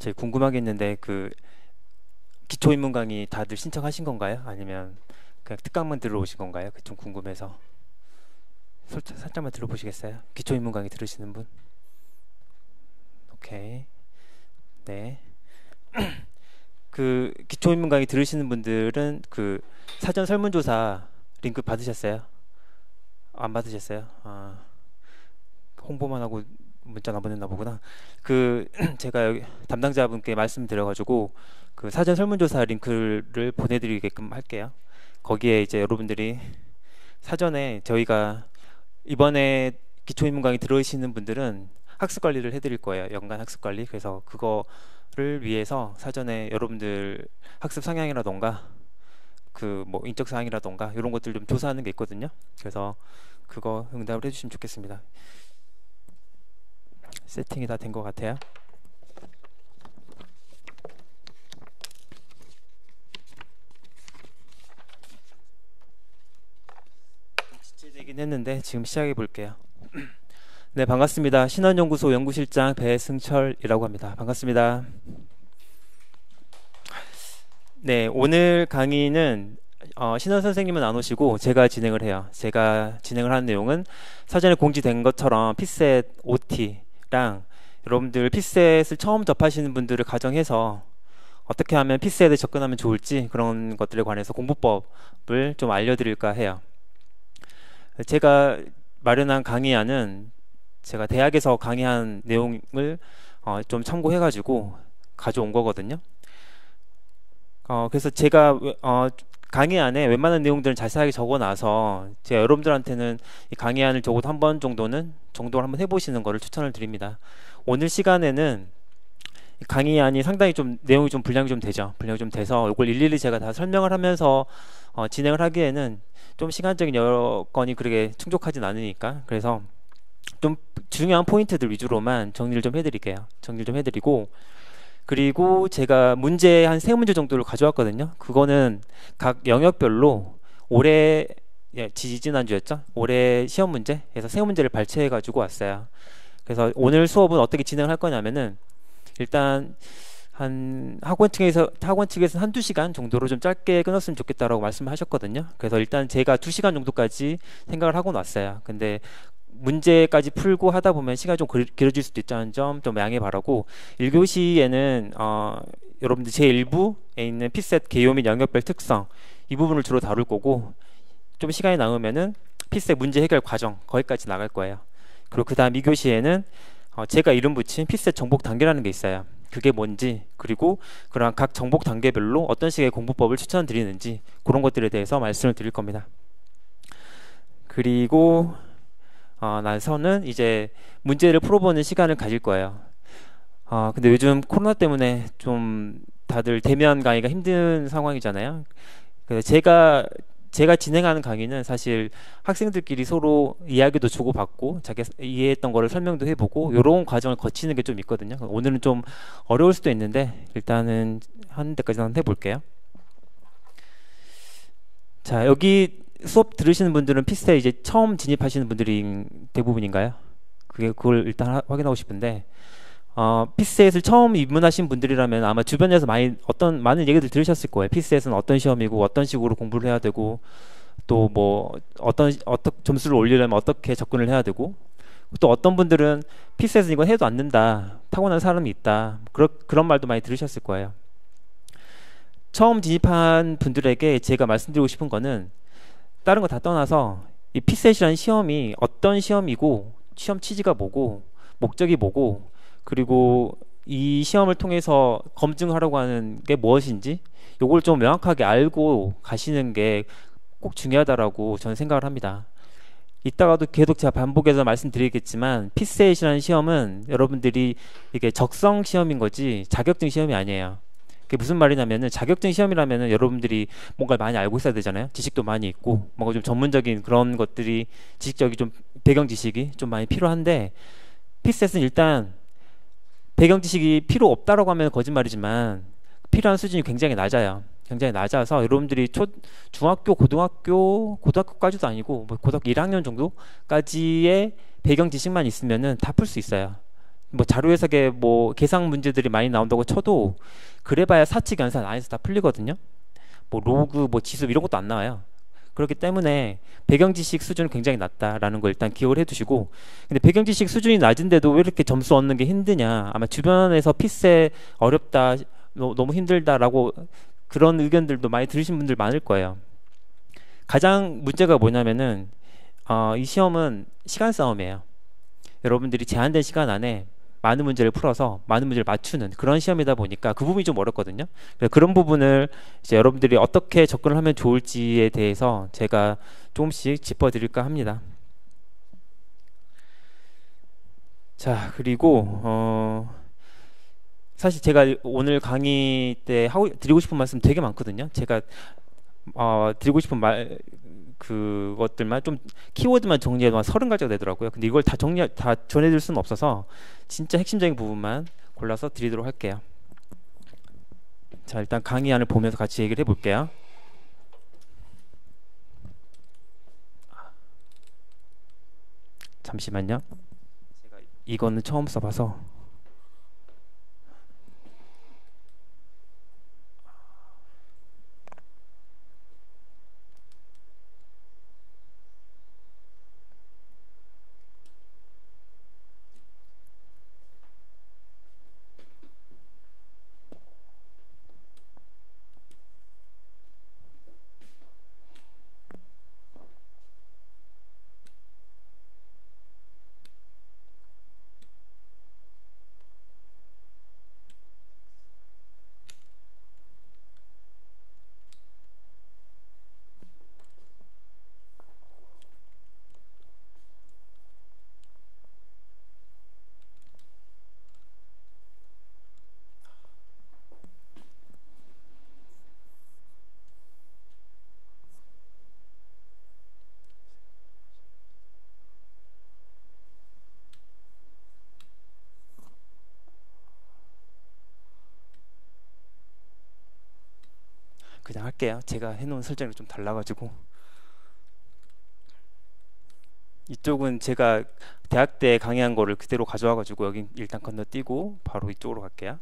저희 궁금한 게 있는데 그 기초인문 강의 다들 신청하신 건가요? 아니면 그냥 특강만 들어오신 건가요? 그 좀 궁금해서 살짝만 들어보시겠어요? 기초인문 강의 들으시는 분? 오케이. 네. 그 기초인문 강의 들으시는 분들은 그 사전 설문조사 링크 받으셨어요? 안 받으셨어요? 아, 홍보만 하고 문자 안 보냈나 보구나. 그 제가 여기 담당자분께 말씀드려가지고 그 사전 설문조사 링크를 보내드리게끔 할게요. 거기에 이제 여러분들이 사전에 저희가 이번에 기초인문 강의 들으시는 분들은 학습 관리를 해드릴 거예요. 연간 학습 관리. 그래서 그거를 위해서 사전에 여러분들 학습 성향이라던가 그 뭐 인적 사항이라던가 이런 것들 좀 조사하는 게 있거든요. 그래서 그거 응답을 해주시면 좋겠습니다. 세팅이 다 된 것 같아요. 지체되긴 했는데 지금 시작해 볼게요. 네, 반갑습니다. 신원연구소 연구실장 배승철이라고 합니다. 반갑습니다. 네, 오늘 강의는 신원 선생님은 안 오시고 제가 진행을 해요. 제가 진행을 하는 내용은 사전에 공지된 것처럼 피셋 OT랑 여러분들 피셋을 처음 접하시는 분들을 가정해서 어떻게 하면 피셋에 접근하면 좋을지 그런 것들에 관해서 공부법을 좀 알려드릴까 해요. 제가 마련한 강의안은 제가 대학에서 강의한 내용을 좀 참고해가지고 가져온 거거든요. 그래서 제가 강의안에 웬만한 내용들은 자세하게 적어놔서 제가 여러분들한테는 이 강의안을 적어도 한 번 정도를 한번 해보시는 거를 추천을 드립니다. 오늘 시간에는 강의안이 상당히 좀 내용이 좀 분량이 좀 되죠. 분량이 좀 돼서 이걸 일일이 제가 다 설명을 하면서 진행을 하기에는 좀 시간적인 여건이 그렇게 충족하진 않으니까 그래서 좀 중요한 포인트들 위주로만 정리를 좀 해드릴게요. 정리를 좀 해드리고 그리고 제가 문제 한 3문제 정도를 가져왔거든요. 그거는 각 영역별로 올해 지지난주였죠. 올해 시험 문제에서 3문제를 발췌해 가지고 왔어요. 그래서 오늘 수업은 어떻게 진행을 할 거냐면은 일단 한 학원 측에서 한두 시간 정도로 좀 짧게 끊었으면 좋겠다라고 말씀하셨거든요. 그래서 일단 제가 2시간 정도까지 생각을 하고 왔어요. 근데 문제까지 풀고 하다 보면 시간이 좀 길어질 수도 있다는 점 좀 양해 바라고 1교시에는 여러분들 제1부에 있는 피셋 개요 및 영역별 특성 이 부분을 주로 다룰 거고 좀 시간이 남으면은 피셋 문제 해결 과정 거기까지 나갈 거예요. 그리고 그 다음 2교시에는 제가 이름 붙인 피셋 정복 단계라는 게 있어요. 그게 뭔지 그리고 그런 각 정복 단계별로 어떤 식의 공부법을 추천드리는지 그런 것들에 대해서 말씀을 드릴 겁니다. 그리고 나서는 이제 문제를 풀어보는 시간을 가질 거예요. 근데 요즘 코로나 때문에 좀 다들 대면 강의가 힘든 상황이잖아요. 그래서 제가 진행하는 강의는 사실 학생들끼리 서로 이야기도 주고받고 자기 이해했던 거를 설명도 해보고 이런 과정을 거치는 게 좀 있거든요. 오늘은 좀 어려울 수도 있는데 일단은 하는 데까지는 해볼게요. 자, 여기 수업 들으시는 분들은 피셋에 이제 처음 진입하시는 분들이 대부분인가요? 그걸 일단 확인하고 싶은데 피셋을 처음 입문하신 분들이라면 아마 주변에서 많은 얘기들 들으셨을 거예요. 피셋은 어떤 시험이고 어떤 식으로 공부를 해야 되고 또 뭐 어떤 점수를 올리려면 어떻게 접근을 해야 되고 또 어떤 분들은 피셋은 이건 해도 안 된다, 타고난 사람이 있다, 그런 말도 많이 들으셨을 거예요. 처음 진입한 분들에게 제가 말씀드리고 싶은 거는 다른 거 다 떠나서 이 피셋이라는 시험이 어떤 시험이고 시험 취지가 뭐고 목적이 뭐고 그리고 이 시험을 통해서 검증하려고 하는 게 무엇인지 요걸 좀 명확하게 알고 가시는 게 꼭 중요하다라고 저는 생각을 합니다. 이따가도 계속 제가 반복해서 말씀드리겠지만 피셋이라는 시험은 여러분들이 이게 적성 시험인 거지 자격증 시험이 아니에요. 그게 무슨 말이냐면은 자격증 시험이라면은 여러분들이 뭔가 많이 알고 있어야 되잖아요. 지식도 많이 있고 뭔가 좀 전문적인 그런 것들이 지식적인 좀 배경 지식이 좀 많이 필요한데 피셋은 일단 배경 지식이 필요 없다라고 하면 거짓말이지만 필요한 수준이 굉장히 낮아요. 굉장히 낮아서 여러분들이 중학교, 고등학교까지도 아니고 뭐 고등학교 1학년 정도까지의 배경 지식만 있으면은 다 풀 수 있어요. 뭐 자료 해석에 뭐 계산 문제들이 많이 나온다고 쳐도 그래봐야 사칙 연산 안에서 다 풀리거든요. 뭐 로그, 뭐 지수 이런 것도 안 나와요. 그렇기 때문에 배경 지식 수준은 굉장히 낮다라는 걸 일단 기억을 해두시고, 근데 배경 지식 수준이 낮은데도 왜 이렇게 점수 얻는 게 힘드냐, 아마 주변에서 피세 어렵다, 너무 힘들다라고 그런 의견들도 많이 들으신 분들 많을 거예요. 가장 문제가 뭐냐면은 이 시험은 시간 싸움이에요. 여러분들이 제한된 시간 안에 많은 문제를 풀어서 많은 문제를 맞추는 그런 시험이다 보니까 그 부분이 좀 어렵거든요. 그래서 그런 부분을 이제 여러분들이 어떻게 접근을 하면 좋을지에 대해서 제가 조금씩 짚어드릴까 합니다. 자, 그리고 사실 제가 오늘 강의 때 드리고 싶은 말씀 되게 많거든요. 제가 드리고 싶은 그것들만 좀 키워드만 정리해도 한 30가지가 되더라고요. 근데 이걸 다 전해드릴 수는 없어서 진짜 핵심적인 부분만 골라서 드리도록 할게요. 자, 일단 강의안을 보면서 같이 얘기를 해볼게요. 잠시만요. 제가 이거는 처음 써봐서. 그냥 할게요. 제가 해놓은 설정이 좀 달라가지고. 이쪽은 제가 대학 때 강의한 거를 그대로 가져와가지고 여기 일단 건너뛰고 바로 이쪽으로 갈게요.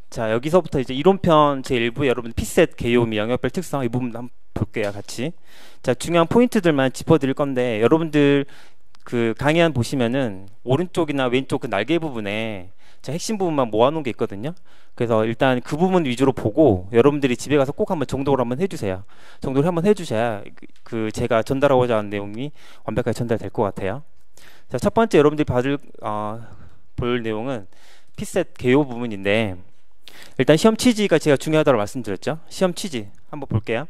자, 여기서부터 이제 이론편 제1부에 여러분 피셋, 개요 및 영역별 특성 이 부분 한번 볼게요, 같이. 자, 중요한 포인트들만 짚어드릴 건데, 여러분들 그 강의안 보시면은 오른쪽이나 왼쪽 그 날개 부분에 자, 핵심 부분만 모아놓은 게 있거든요. 그래서 일단 그 부분 위주로 보고 여러분들이 집에 가서 꼭 한번 정독을 한번 해주세요. 정독을 한번 해주셔야 제가 전달하고자 하는 내용이 완벽하게 전달될 것 같아요. 자, 첫 번째 여러분들이 볼 내용은 피셋 개요 부분인데, 일단 시험 취지가 제가 중요하다고 말씀드렸죠. 시험 취지 한번 볼게요.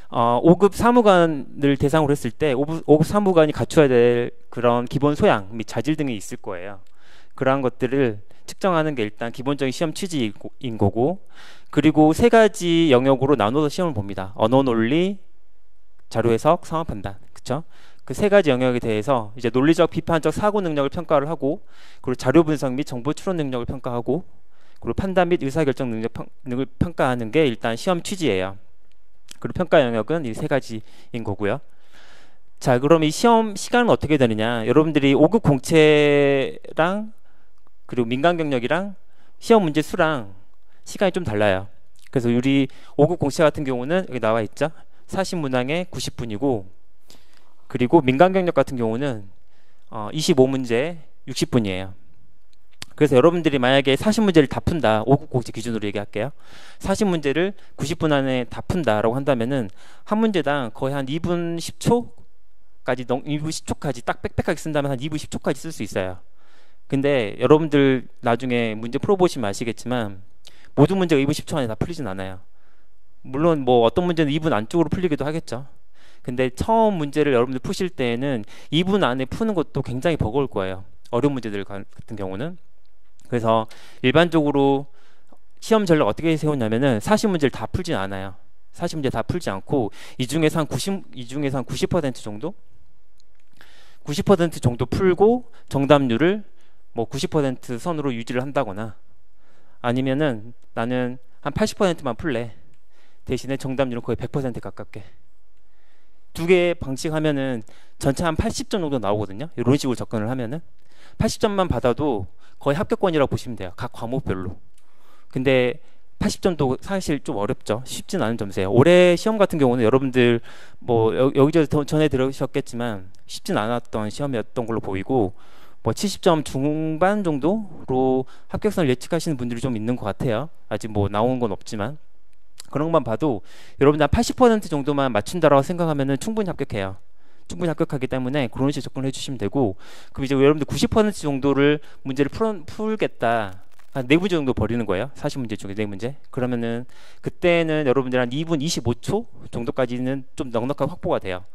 5급 사무관을 대상으로 했을 때 5급 사무관이 갖춰야 될 그런 기본 소양 및 자질 등이 있을 거예요. 그러한 것들을 측정하는 게 일단 기본적인 시험 취지인 거고, 그리고 세 가지 영역으로 나눠서 시험을 봅니다. 언어 논리, 자료 해석, 상황 판단. 그쵸? 그 세 가지 영역에 대해서 이제 논리적, 비판적 사고 능력을 평가를 하고, 그리고 자료 분석 및 정보 추론 능력을 평가하고, 그리고 판단 및 의사결정 능력을 평가하는 게 일단 시험 취지예요. 그리고 평가 영역은 이 세 가지인 거고요. 자, 그럼 이 시험 시간은 어떻게 되느냐? 여러분들이 5급 공채랑 그리고 민간 경력이랑 시험 문제 수랑 시간이 좀 달라요. 그래서 우리 5급 공채 같은 경우는 여기 나와 있죠. 40문항에 90분이고, 그리고 민간 경력 같은 경우는 25문제 60분이에요. 그래서 여러분들이 만약에 40문제를 다 푼다, 5급 공채 기준으로 얘기할게요. 40문제를 90분 안에 다 푼다라고 한다면은 한 문제당 거의 한 2분 10초까지 2분 10초까지 딱 빽빽하게 쓴다면 한 2분 10초까지 쓸 수 있어요. 근데 여러분들 나중에 문제 풀어보시면 아시겠지만 모든 문제가 2분 10초 안에 다 풀리진 않아요. 물론 뭐 어떤 문제는 2분 안쪽으로 풀리기도 하겠죠. 근데 처음 문제를 여러분들 푸실 때에는 2분 안에 푸는 것도 굉장히 버거울 거예요. 어려운 문제들 같은 경우는. 그래서 일반적으로 시험 전략 어떻게 세웠냐면은 40문제를 다 풀진 않아요. 40문제 다 풀지 않고 이 중에서 한 90% 정도? 90% 정도 풀고 정답률을 뭐 90% 선으로 유지를 한다거나, 아니면은 나는 한 80%만 풀래. 대신에 정답률은 거의 100% 가깝게. 두 개 방식 하면은 전체 한 80점 정도 나오거든요. 이런 식으로 접근을 하면은 80점만 받아도 거의 합격권이라고 보시면 돼요. 각 과목별로. 근데 80점도 사실 좀 어렵죠. 쉽진 않은 점수예요. 올해 시험 같은 경우는 여러분들 뭐 여기저기 전에 들으셨겠지만 쉽진 않았던 시험이었던 걸로 보이고, 뭐 70점 중반 정도로 합격선을 예측하시는 분들이 좀 있는 것 같아요. 아직 뭐 나온 건 없지만 그런 것만 봐도 여러분들 한 80% 정도만 맞춘다라고 생각하면은 충분히 합격해요. 충분히 합격하기 때문에 그런 식으로 접근을 해주시면 되고, 그럼 이제 여러분들 90% 정도를 문제를 풀겠다, 한 4문제 정도 버리는 거예요. 40문제 중에 4문제. 그러면은 그때는 여러분들 한 2분 25초 정도까지는 좀 넉넉하게 확보가 돼요.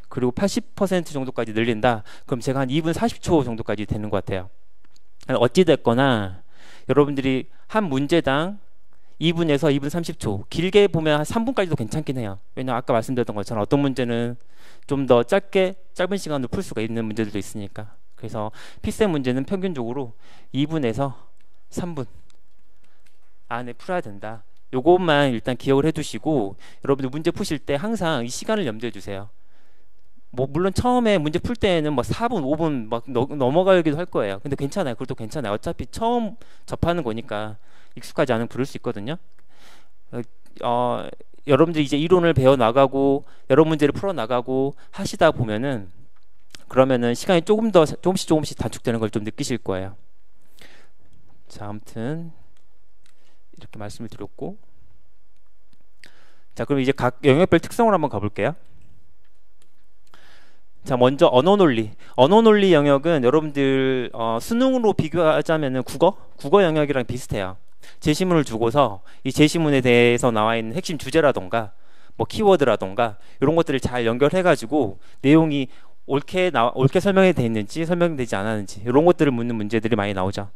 그리고 80% 정도까지 늘린다. 그럼 제가 한 2분 40초 정도까지 되는 것 같아요. 어찌 됐거나 여러분들이 한 문제당 2분에서 2분 30초, 길게 보면 한 3분까지도 괜찮긴 해요. 왜냐면 아까 말씀드렸던 것처럼 어떤 문제는 좀 더 짧은 시간으로 풀 수가 있는 문제들도 있으니까. 그래서 피셈 문제는 평균적으로 2분에서 3분 안에 풀어야 된다. 요것만 일단 기억을 해두시고, 여러분들 문제 푸실 때 항상 이 시간을 염두에 두세요. 뭐 물론 처음에 문제 풀 때는 뭐 4분, 5분 막 넘어가기도 할 거예요. 근데 괜찮아요. 그것도 괜찮아요. 어차피 처음 접하는 거니까 익숙하지 않으면 부를 수 있거든요. 여러분들이 이제 이론을 배워 나가고 여러 문제를 풀어 나가고 하시다 보면은, 그러면은 시간이 조금씩 단축되는 걸 좀 느끼실 거예요. 자, 아무튼 이렇게 말씀을 드렸고, 자, 그럼 이제 각 영역별 특성을 한번 가볼게요. 자, 먼저 언어 논리 영역은 여러분들 수능으로 비교하자면은 국어 영역이랑 비슷해요. 제시문을 주고서 이 제시문에 대해서 나와 있는 핵심 주제라던가 뭐 키워드라던가 이런 것들을 잘 연결해 가지고 내용이 옳게 설명이 되어 있는지 설명되지 않았는지 이런 것들을 묻는 문제들이 많이 나오죠.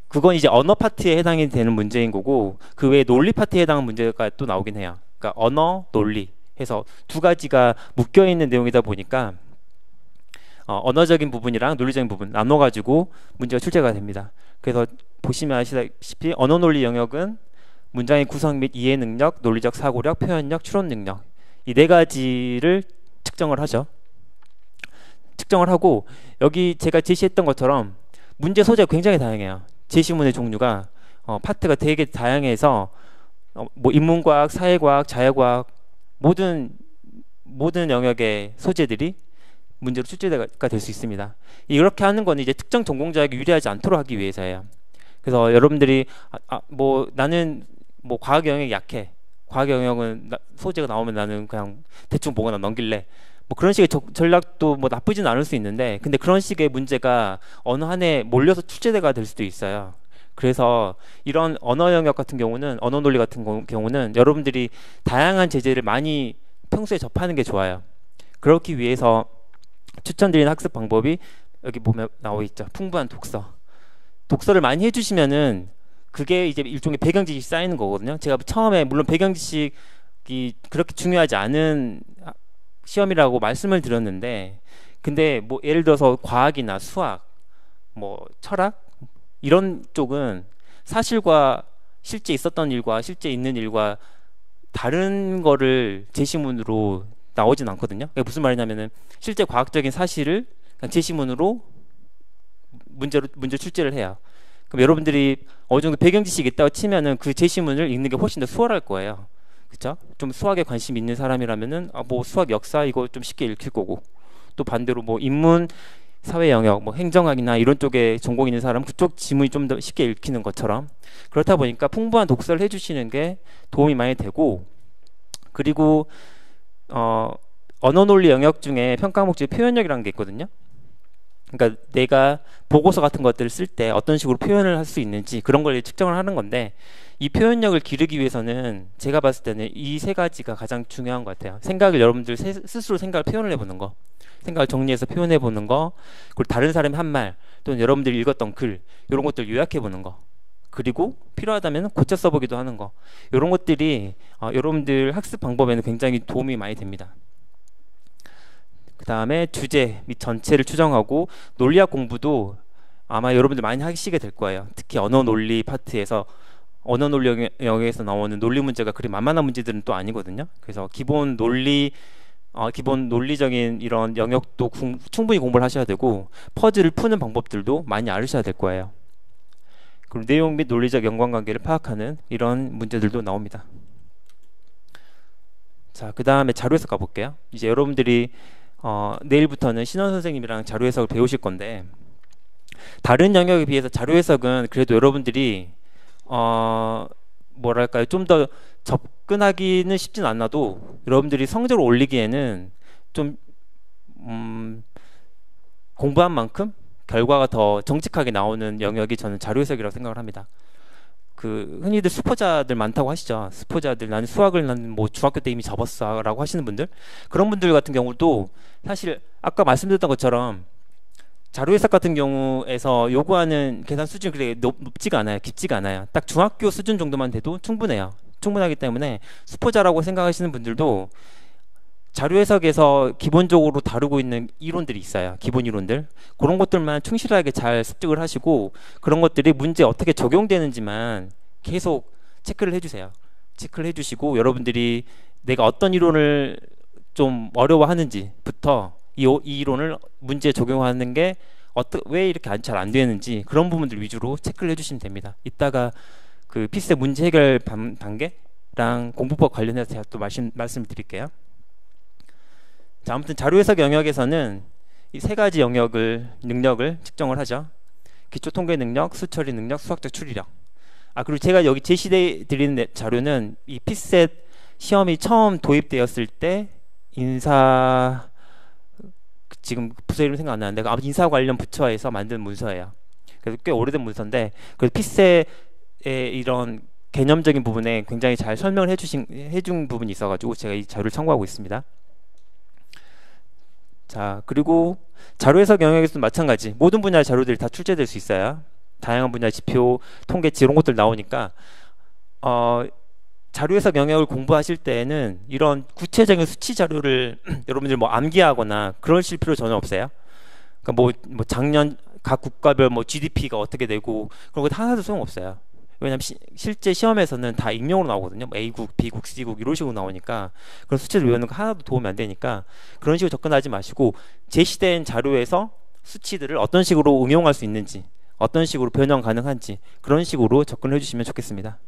그건 이제 언어 파트에 해당이 되는 문제인 거고, 그 외에 논리 파트에 해당하는 문제가 또 나오긴 해요. 그러니까 언어, 논리 해서 두 가지가 묶여 있는 내용이다 보니까 언어적인 부분이랑 논리적인 부분 나눠 가지고 문제가 출제가 됩니다. 그래서 보시면 아시다시피 언어 논리 영역은 문장의 구성 및 이해 능력, 논리적 사고력, 표현력, 추론 능력, 이 네 가지를 측정을 하죠. 측정을 하고, 여기 제가 제시했던 것처럼 문제 소재가 굉장히 다양해요. 제시문의 종류가 파트가 되게 다양해서 뭐 인문과학, 사회과학, 자연과학 모든 영역의 소재들이 문제로 출제가 될 수 있습니다. 이렇게 하는 건 이제 특정 전공자에게 유리하지 않도록 하기 위해서예요. 그래서 여러분들이 뭐 나는 뭐 과학 영역이 약해, 과학 영역은 소재가 나오면 나는 그냥 대충 보거나 넘길래, 뭐 그런 식의 전략도 뭐 나쁘진 않을 수 있는데, 근데 그런 식의 문제가 어느 한 해 몰려서 출제가 될 수도 있어요. 그래서 이런 언어 영역 같은 경우는, 언어 논리 같은 경우는 여러분들이 다양한 제재를 많이 평소에 접하는 게 좋아요. 그렇기 위해서 추천드리는 학습 방법이 여기 보면 나와 있죠. 풍부한 독서를 많이 해주시면은 그게 이제 일종의 배경 지식이 쌓이는 거거든요. 제가 처음에 물론 배경 지식이 그렇게 중요하지 않은 시험이라고 말씀을 드렸는데, 근데 뭐 예를 들어서 과학이나 수학, 뭐 철학 이런 쪽은 사실과 실제 있었던 일과 실제 있는 일과 다른 거를 제시문으로 나오진 않거든요. 그게 무슨 말이냐면은 실제 과학적인 사실을 제시문으로 문제 출제를 해요. 그럼 여러분들이 어느 정도 배경 지식이 있다고 치면은 그 제시문을 읽는 게 훨씬 더 수월할 거예요. 그렇죠? 좀 수학에 관심 있는 사람이라면은 뭐 수학 역사 이거 좀 쉽게 읽힐 거고, 또 반대로 뭐 인문 사회 영역 뭐 행정학이나 이런 쪽에 전공 있는 사람 그쪽 지문이 좀 더 쉽게 읽히는 것처럼, 그렇다 보니까 풍부한 독서를 해주시는 게 도움이 많이 되고, 그리고 언어 논리 영역 중에 평가 목적 표현력이라는 게 있거든요. 그러니까 내가 보고서 같은 것들을 쓸 때 어떤 식으로 표현을 할 수 있는지 그런 걸 측정을 하는 건데, 이 표현력을 기르기 위해서는 제가 봤을 때는 이 세 가지가 가장 중요한 것 같아요. 생각을 여러분들 스스로 생각을 표현을 해보는 거, 생각을 정리해서 표현해보는 거, 그리고 다른 사람이 한 말 또는 여러분들이 읽었던 글 이런 것들 요약해보는 거, 그리고 필요하다면 고쳐 써보기도 하는 거, 이런 것들이 여러분들 학습 방법에는 굉장히 도움이 많이 됩니다. 그 다음에 주제 및 전체를 추정하고, 논리학 공부도 아마 여러분들 많이 하시게 될 거예요. 특히 언어 논리 파트에서 언어 논리 영역에서 나오는 논리 문제가 그리 만만한 문제들은 또 아니거든요. 그래서 기본 논리적인 이런 영역도 충분히 공부를 하셔야 되고 퍼즐을 푸는 방법들도 많이 알으셔야 될 거예요. 그리고 내용 및 논리적 연관관계를 파악하는 이런 문제들도 나옵니다. 자, 그 다음에 자료 해석 가볼게요. 이제 여러분들이 내일부터는 신원 선생님이랑 자료 해석을 배우실 건데, 다른 영역에 비해서 자료 해석은 그래도 여러분들이 뭐랄까요, 좀 더 접근하기는 쉽진 않아도 여러분들이 성적을 올리기에는 좀 공부한 만큼 결과가 더 정직하게 나오는 영역이 저는 자료 해석이라고 생각을 합니다. 그 흔히들 수포자들 많다고 하시죠. 수포자들, 나는 수학을 나는 뭐 중학교 때 이미 접었어 라고 하시는 분들, 그런 분들 같은 경우도 사실 아까 말씀드렸던 것처럼 자료 해석 같은 경우에서 요구하는 계산 수준이 그렇게 높지가 않아요. 깊지가 않아요. 딱 중학교 수준 정도만 돼도 충분해요. 충분하기 때문에 수포자라고 생각하시는 분들도 자료 해석에서 기본적으로 다루고 있는 이론들이 있어요. 기본 이론들. 그런 것들만 충실하게 잘 습득을 하시고, 그런 것들이 문제에 어떻게 적용되는지만 계속 체크를 해주세요. 체크를 해주시고, 여러분들이 내가 어떤 이론을 좀 어려워하는지부터 이 이론을 문제에 적용하는 게 왜 이렇게 잘 안 되는지, 그런 부분들 위주로 체크를 해주시면 됩니다. 이따가 그 피스의 문제 해결 단계랑 공부법 관련해서 제가 또 말씀을 드릴게요. 자, 아무튼 자료 해석 영역에서는 이 세 가지 능력을 측정을 하죠. 기초 통계 능력, 수처리 능력, 수학적 추리력. 그리고 제가 여기 제시해 드리는 자료는 이 피셋 시험이 처음 도입되었을 때 지금 부서 이름 생각 안 나는데 아무튼 인사 관련 부처에서 만든 문서예요. 그래서 꽤 오래된 문서인데, 그 피셋의 이런 개념적인 부분에 굉장히 잘 설명을 해준 부분이 있어가지고 제가 이 자료를 참고하고 있습니다. 자, 그리고 자료 해석 영역에서도 마찬가지, 모든 분야의 자료들이 다 출제될 수 있어요. 다양한 분야 지표, 통계치 이런 것들 나오니까 자료 해석 영역을 공부하실 때에는 이런 구체적인 수치 자료를 여러분들 뭐 암기하거나 그러실 필요 전혀 없어요. 그러니까 뭐 작년 각 국가별 뭐 GDP가 어떻게 되고 그런 거 하나도 소용없어요. 왜냐면 실제 시험에서는 다 익명으로 나오거든요. 뭐 A국, B국, C국 이런 식으로 나오니까 그런 수치를 외우는 거 하나도 도움이 안 되니까 그런 식으로 접근하지 마시고, 제시된 자료에서 수치들을 어떤 식으로 응용할 수 있는지, 어떤 식으로 변형 가능한지, 그런 식으로 접근을 해주시면 좋겠습니다.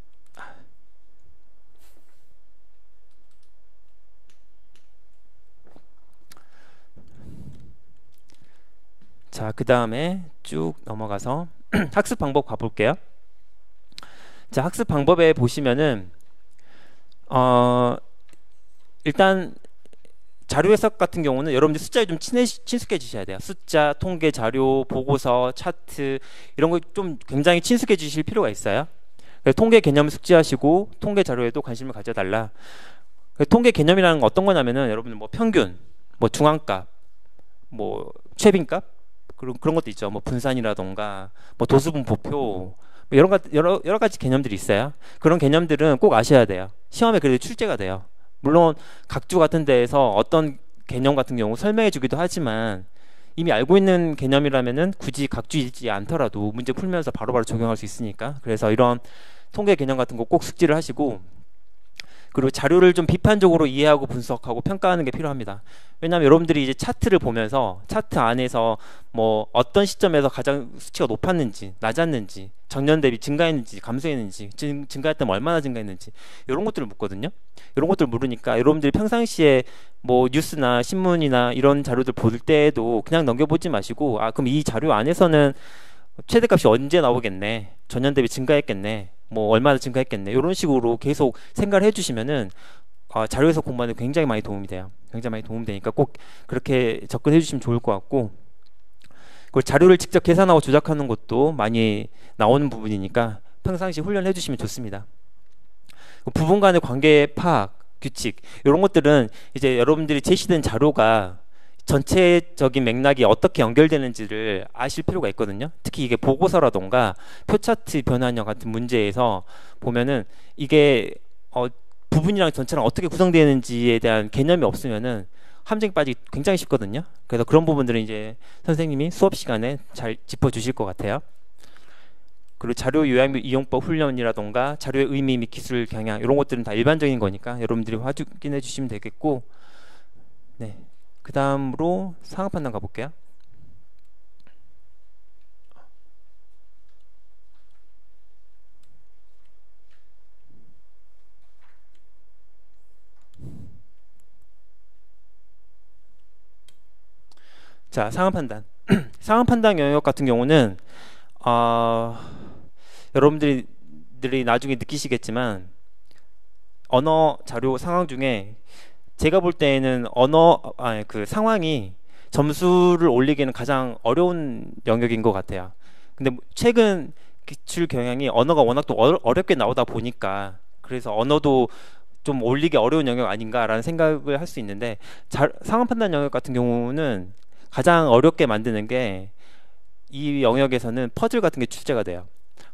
자, 그 다음에 쭉 넘어가서 학습 방법 가볼게요. 자, 학습 방법에 보시면은 일단 자료 해석 같은 경우는 여러분들 숫자에 좀 친숙해지셔야 돼요. 숫자, 통계 자료, 보고서, 차트 이런 거 좀 굉장히 친숙해지실 필요가 있어요. 그래서 통계 개념을 숙지하시고 통계 자료에도 관심을 가져달라. 통계 개념이라는 건 어떤 거냐면은 여러분들 뭐 평균, 뭐 중앙값, 뭐 최빈값, 그런 것도 있죠. 뭐 분산이라던가 뭐 도수분포표, 여러 가지 개념들이 있어요. 그런 개념들은 꼭 아셔야 돼요. 시험에 그래도 출제가 돼요. 물론 각주 같은 데에서 어떤 개념 같은 경우 설명해 주기도 하지만 이미 알고 있는 개념이라면은 굳이 각주이지 않더라도 문제 풀면서 바로바로 적용할 수 있으니까, 그래서 이런 통계 개념 같은 거 꼭 숙지를 하시고, 그리고 자료를 좀 비판적으로 이해하고 분석하고 평가하는 게 필요합니다. 왜냐하면 여러분들이 이제 차트를 보면서 차트 안에서 뭐 어떤 시점에서 가장 수치가 높았는지 낮았는지, 전년 대비 증가했는지 감소했는지, 증가했다면 얼마나 증가했는지, 이런 것들을 묻거든요. 이런 것들을 물으니까 여러분들이 평상시에 뭐 뉴스나 신문이나 이런 자료들 볼 때에도 그냥 넘겨보지 마시고, 그럼 이 자료 안에서는 최대값이 언제 나오겠네, 전년 대비 증가했겠네, 뭐 얼마나 증가했겠네, 이런 식으로 계속 생각을 해주시면은 자료에서 공부하는 데 굉장히 많이 도움이 돼요. 굉장히 많이 도움이 되니까 꼭 그렇게 접근해 주시면 좋을 것 같고, 그리고 자료를 직접 계산하고 조작하는 것도 많이 나오는 부분이니까 평상시 훈련해 주시면 좋습니다. 부분 간의 관계 파악, 규칙 이런 것들은 이제 여러분들이 제시된 자료가 전체적인 맥락이 어떻게 연결되는지를 아실 필요가 있거든요. 특히 이게 보고서라던가 표차트 변환형 같은 문제에서 보면은 이게 부분이랑 전체랑 어떻게 구성되는지에 대한 개념이 없으면은 함정에 빠지기 굉장히 쉽거든요. 그래서 그런 부분들은 이제 선생님이 수업 시간에 잘 짚어주실 것 같아요. 그리고 자료 요약 및 이용법 훈련이라던가 자료의 의미 및 기술 경향 이런 것들은 다 일반적인 거니까 여러분들이 확인해 주시면 되겠고, 네, 그 다음으로 상황 판단 가볼게요. 자, 상황 판단. 상황 판단 영역 같은 경우는 여러분들이 나중에 느끼시겠지만 언어 자료 상황 중에 제가 볼 때에는 그 상황이 점수를 올리기에는 가장 어려운 영역인 것 같아요. 근데 최근 기출 경향이 언어가 워낙 또 어렵게 나오다 보니까 그래서 언어도 좀 올리기 어려운 영역 아닌가라는 생각을 할 수 있는데, 상황 판단 영역 같은 경우는 가장 어렵게 만드는 게 이 영역에서는 퍼즐 같은 게 출제가 돼요.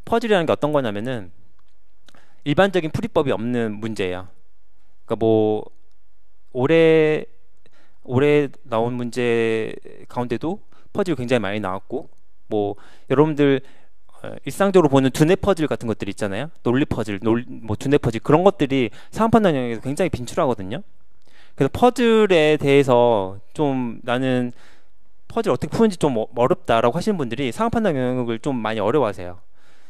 퍼즐이라는 게 어떤 거냐면은 일반적인 풀이법이 없는 문제예요. 그러니까 뭐 올해 나온 문제 가운데도 퍼즐이 굉장히 많이 나왔고, 뭐 여러분들 일상적으로 보는 두뇌 퍼즐 같은 것들 있잖아요. 논리 퍼즐, 뭐 두뇌 퍼즐 그런 것들이 상황 판단 영역에서 굉장히 빈출하거든요. 그래서 퍼즐에 대해서 좀 나는 퍼즐 어떻게 푸는지 좀 어렵다라고 하시는 분들이 상황 판단 영역을 좀 많이 어려워하세요.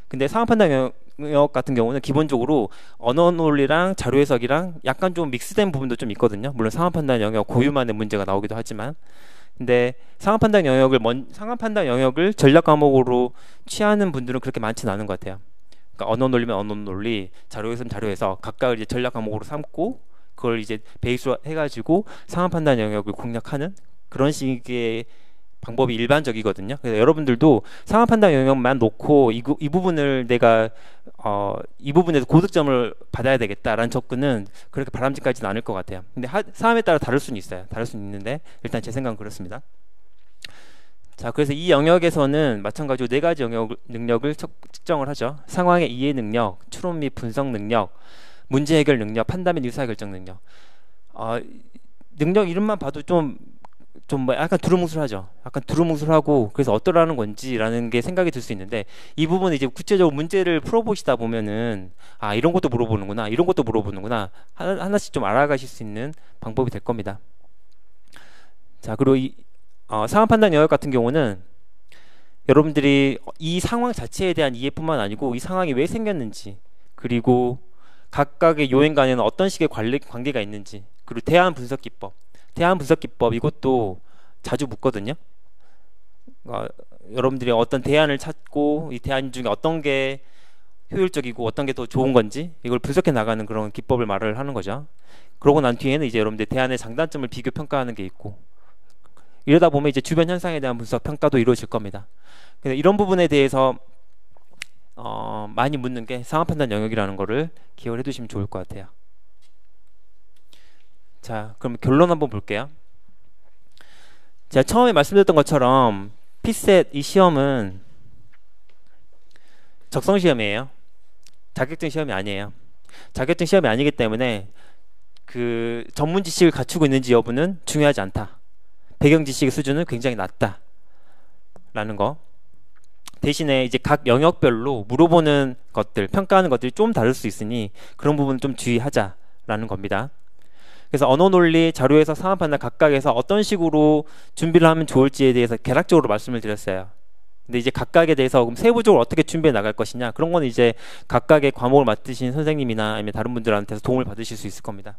근데 상황 판단 영역 같은 경우는 기본적으로 언어 논리랑 자료 해석이랑 약간 좀 믹스된 부분도 좀 있거든요. 물론 상황 판단 영역 고유만의 문제가 나오기도 하지만, 근데 상황 판단 영역을 전략 과목으로 취하는 분들은 그렇게 많지는 않은 것 같아요. 그러니까 언어 논리면 언어 논리, 자료 해석은 자료 해석, 각각을 이제 전략 과목으로 삼고 그걸 이제 베이스로 해가지고 상황 판단 영역을 공략하는 그런 식의 방법이 일반적이거든요. 그래서 여러분들도 상황 판단 영역만 놓고 이 부분을 내가 이 부분에서 고득점을 받아야 되겠다라는 접근은 그렇게 바람직하지는 않을 것 같아요. 근데 사람에 따라 다를 수는 있어요. 다를 수는 있는데 일단 제 생각은 그렇습니다. 자, 그래서 이 영역에서는 마찬가지로 네 가지 능력을 측정을 하죠. 상황의 이해 능력, 추론 및 분석 능력, 문제 해결 능력, 판단 및 의사결정 능력. 능력 이름만 봐도 좀 뭐 약간 두루뭉술하죠. 약간 두루뭉술하고 그래서 어떠라는 건지라는 게 생각이 들 수 있는데, 이 부분은 이제 구체적으로 문제를 풀어보시다 보면은 이런 것도 물어보는구나, 이런 것도 물어보는구나 하나씩 좀 알아가실 수 있는 방법이 될 겁니다. 자, 그리고 이 상황 판단 영역 같은 경우는 여러분들이 이 상황 자체에 대한 이해뿐만 아니고 이 상황이 왜 생겼는지, 그리고 각각의 요인 간에는 어떤 식의 관계가 있는지, 그리고 대안 분석 기법 이것도 자주 묻거든요. 여러분들이 어떤 대안을 찾고 이 대안 중에 어떤 게 효율적이고 어떤 게 더 좋은 건지 이걸 분석해 나가는 그런 기법을 말을 하는 거죠. 그러고 난 뒤에는 이제 여러분들 대안의 장단점을 비교 평가하는 게 있고, 이러다 보면 이제 주변 현상에 대한 분석 평가도 이루어질 겁니다. 그래서 이런 부분에 대해서 많이 묻는 게 상황 판단 영역이라는 거를 기억을 해두시면 좋을 것 같아요. 자, 그럼 결론 한번 볼게요. 제가 처음에 말씀드렸던 것처럼 피셋 이 시험은 적성 시험이에요. 자격증 시험이 아니에요. 자격증 시험이 아니기 때문에 그 전문 지식을 갖추고 있는지 여부는 중요하지 않다. 배경 지식의 수준은 굉장히 낮다 라는 거. 대신에 이제 각 영역별로 물어보는 것들, 평가하는 것들이 좀 다를 수 있으니 그런 부분은 좀 주의하자라는 겁니다. 그래서 언어 논리, 자료 해석, 상황 판단 각각에서 어떤 식으로 준비를 하면 좋을지에 대해서 개략적으로 말씀을 드렸어요. 근데 이제 각각에 대해서 그럼 세부적으로 어떻게 준비해 나갈 것이냐, 그런 건 이제 각각의 과목을 맡으신 선생님이나 아니면 다른 분들한테서 도움을 받으실 수 있을 겁니다.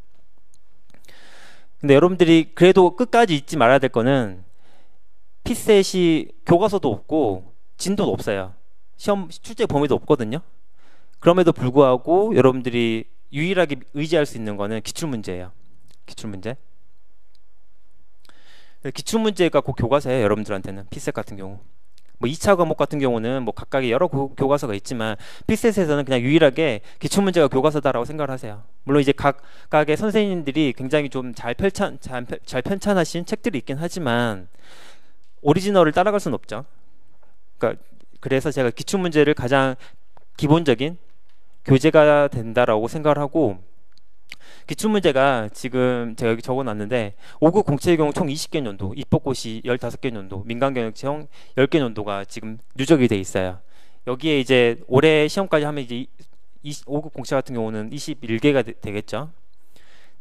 근데 여러분들이 그래도 끝까지 잊지 말아야 될 거는 피셋이 교과서도 없고 진도도 없어요. 시험 출제 범위도 없거든요. 그럼에도 불구하고 여러분들이 유일하게 의지할 수 있는 거는 기출문제예요. 기출문제. 기출문제가 곧 교과서예요. 여러분들한테는 피셋 같은 경우. 뭐 2차 과목 같은 경우는 뭐 각각의 여러 교과서가 있지만 피셋에서는 그냥 유일하게 기출문제가 교과서다라고 생각을 하세요. 물론 이제 각각의 선생님들이 굉장히 좀 잘 편찬하신 책들이 있긴 하지만 오리지널을 따라갈 수는 없죠. 그러니까 그래서 제가 기출문제를 가장 기본적인 교재가 된다라고 생각을 하고, 기출문제가 지금 제가 여기 적어놨는데 5급 공채의 경우 총 20개 년도, 입법고시 15개 년도, 민간경영청 10개 년도가 지금 누적이 돼 있어요. 여기에 이제 올해 시험까지 하면 이제 5급 공채 같은 경우는 21개가 되겠죠.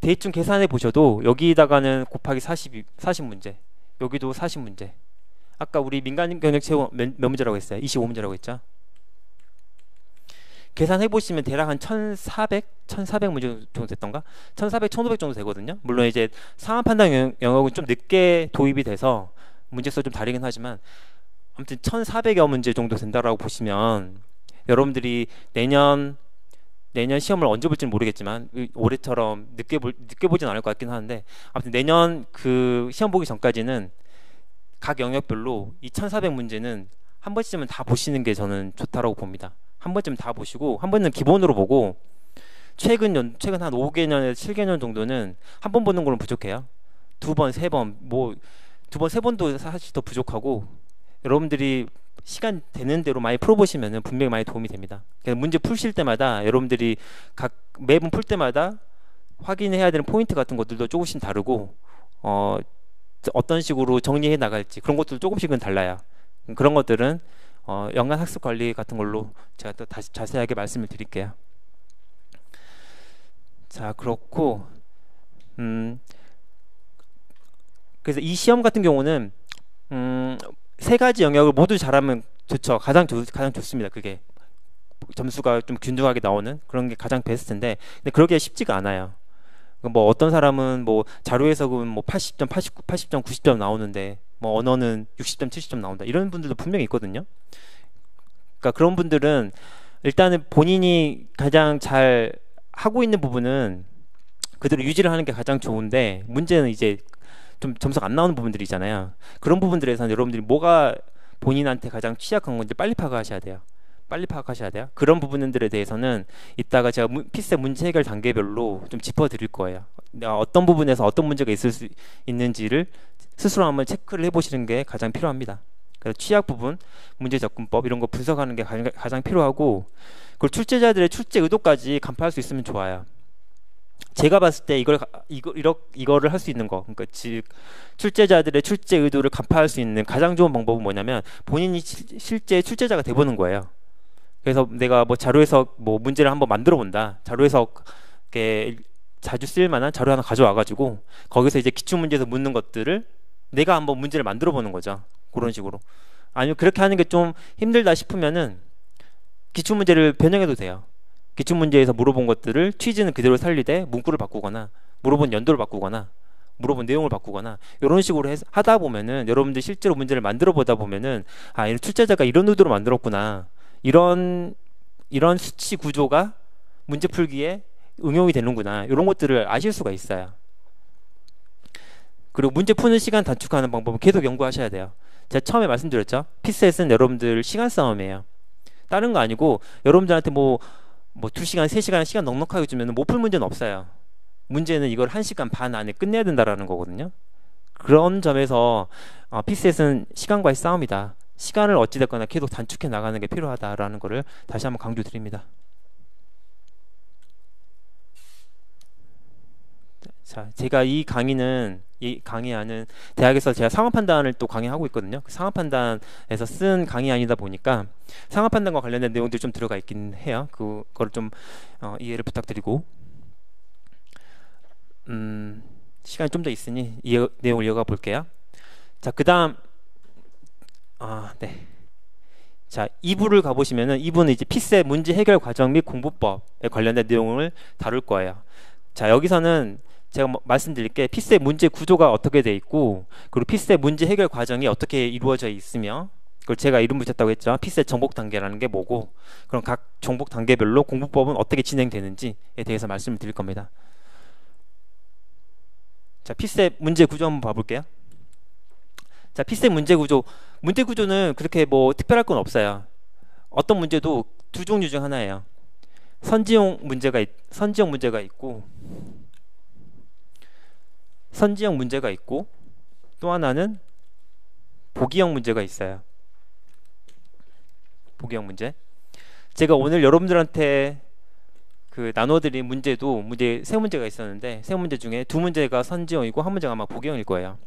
대충 계산해 보셔도 여기다가는 곱하기 40문제, 여기도 40문제. 아까 우리 민간 경력 채용 몇 문제라고 했어요? 25문제라고 했죠. 계산해 보시면 대략 한 1400문제 정도 됐던가? 1400, 1500 정도 되거든요. 물론 이제 상황 판단 영역은 좀 늦게 도입이 돼서 문제수가 좀 다르긴 하지만 아무튼 1400여 문제 정도 된다라고 보시면 여러분들이 내년 시험을 언제 볼지는 모르겠지만 올해처럼 늦게 보진 않을 것 같긴 하는데 아무튼 내년 그 시험 보기 전까지는 각 영역별로 이 1400문제는 한 번쯤은 다 보시는 게 저는 좋다라고 봅니다. 한 번쯤 다 보시고 한 번은 기본으로 보고 최근 한 5개년에서 7개년 정도는 한 번 보는 걸로 부족해요. 두 번, 세 번, 뭐 두 번, 세 번도 사실 더 부족하고 여러분들이 시간 되는 대로 많이 풀어보시면 분명히 많이 도움이 됩니다. 그래서 문제 푸실 때마다 여러분들이 매번 풀 때마다 확인해야 되는 포인트 같은 것들도 조금씩 다르고 어떤 식으로 정리해 나갈지 그런 것들도 조금씩은 달라요. 그런 것들은 연간 학습 관리 같은 걸로 제가 또 다시 자세하게 말씀을 드릴게요. 자, 그렇고 그래서 이 시험 같은 경우는 세 가지 영역을 모두 잘하면 좋죠. 가장 좋습니다. 그게 점수가 좀 균등하게 나오는 그런 게 가장 베스트인데, 근데 그러기가 쉽지가 않아요. 뭐 어떤 사람은 뭐 자료 해석은 뭐 80점, 89, 80점, 90점 나오는데 뭐 언어는 60점, 70점 나온다. 이런 분들도 분명히 있거든요. 그러니까 그런 분들은 일단은 본인이 가장 잘 하고 있는 부분은 그대로 유지를 하는 게 가장 좋은데, 문제는 이제 좀 점수가 안 나오는 부분들이 있잖아요. 그런 부분들에서는 여러분들이 뭐가 본인한테 가장 취약한 건지 빨리 파악하셔야 돼요. 빨리 파악하셔야 돼요. 그런 부분들에 대해서는 이따가 제가 피셋 문제 해결 단계별로 좀 짚어드릴 거예요. 내가 어떤 부분에서 어떤 문제가 있을 수 있는지를 스스로 한번 체크를 해보시는 게 가장 필요합니다. 그래서 취약 부분, 문제 접근법 이런 거 분석하는 게 가장 필요하고, 그리고 출제자들의 출제 의도까지 간파할 수 있으면 좋아요. 제가 봤을 때 이거를 할 수 있는 거, 그러니까 즉 출제자들의 출제 의도를 간파할 수 있는 가장 좋은 방법은 뭐냐면 본인이 실제 출제자가 돼보는 거예요. 그래서 내가 뭐 자료 해석 뭐 문제를 한번 만들어 본다. 자료 해석에 자주 쓸 만한 자료 하나 가져와 가지고 거기서 이제 기출 문제에서 묻는 것들을 내가 한번 문제를 만들어 보는 거죠. 그런 식으로. 아니면 그렇게 하는 게 좀 힘들다 싶으면은 기출 문제를 변형해도 돼요. 기출 문제에서 물어본 것들을 취지는 그대로 살리되 문구를 바꾸거나 물어본 연도를 바꾸거나 물어본 내용을 바꾸거나 이런 식으로 하다 보면은 여러분들 실제로 문제를 만들어 보다 보면은 아, 출제자가 이런 의도로 만들었구나, 이런 수치 구조가 문제 풀기에 응용이 되는구나, 이런 것들을 아실 수가 있어요. 그리고 문제 푸는 시간 단축하는 방법은 계속 연구하셔야 돼요. 제가 처음에 말씀드렸죠. 피셋은 여러분들 시간 싸움이에요. 다른 거 아니고 여러분들한테 뭐 2시간, 3시간 시간 넉넉하게 주면 못 풀 문제는 없어요. 문제는 이걸 1시간 반 안에 끝내야 된다라는 거거든요. 그런 점에서 피셋은 시간과의 싸움이다. 시간을 어찌됐거나 계속 단축해 나가는 게 필요하다라는 거를 다시 한번 강조드립니다. 자, 제가 이 강의안은 대학에서 제가 상황 판단을 또 강의하고 있거든요. 그 상황 판단에서 쓴 강의안이다 보니까 상황 판단과 관련된 내용들이 좀 들어가 있긴 해요. 그거를 좀 이해를 부탁드리고, 시간이 좀 더 있으니 내용을 이어가 볼게요. 자, 그 다음 네. 자, 2부를 가보시면은 2부는 이제 피셋 문제 해결 과정 및 공부법에 관련된 내용을 다룰 거예요. 자, 여기서는 제가 말씀드릴 게 피셋 문제 구조가 어떻게 돼 있고, 그리고 피셋 문제 해결 과정이 어떻게 이루어져 있으며, 그걸 제가 이름 붙였다고 했죠. 피셋 정복 단계라는 게 뭐고, 그럼 각 정복 단계별로 공부법은 어떻게 진행되는지에 대해서 말씀을 드릴 겁니다. 자, 피셋 문제 구조 한번 봐볼게요. 자, 피셋 문제 구조는 그렇게 뭐 특별할 건 없어요. 어떤 문제도 두 종류 중 하나예요. 선지형 문제가 있고 또 하나는 보기형 문제가 있어요. 보기형 문제. 제가 오늘 여러분들한테 나눠드린 문제도 세 문제가 있었는데, 세 문제 중에 두 문제가 선지형이고 한 문제가 아마 보기형일 거예요.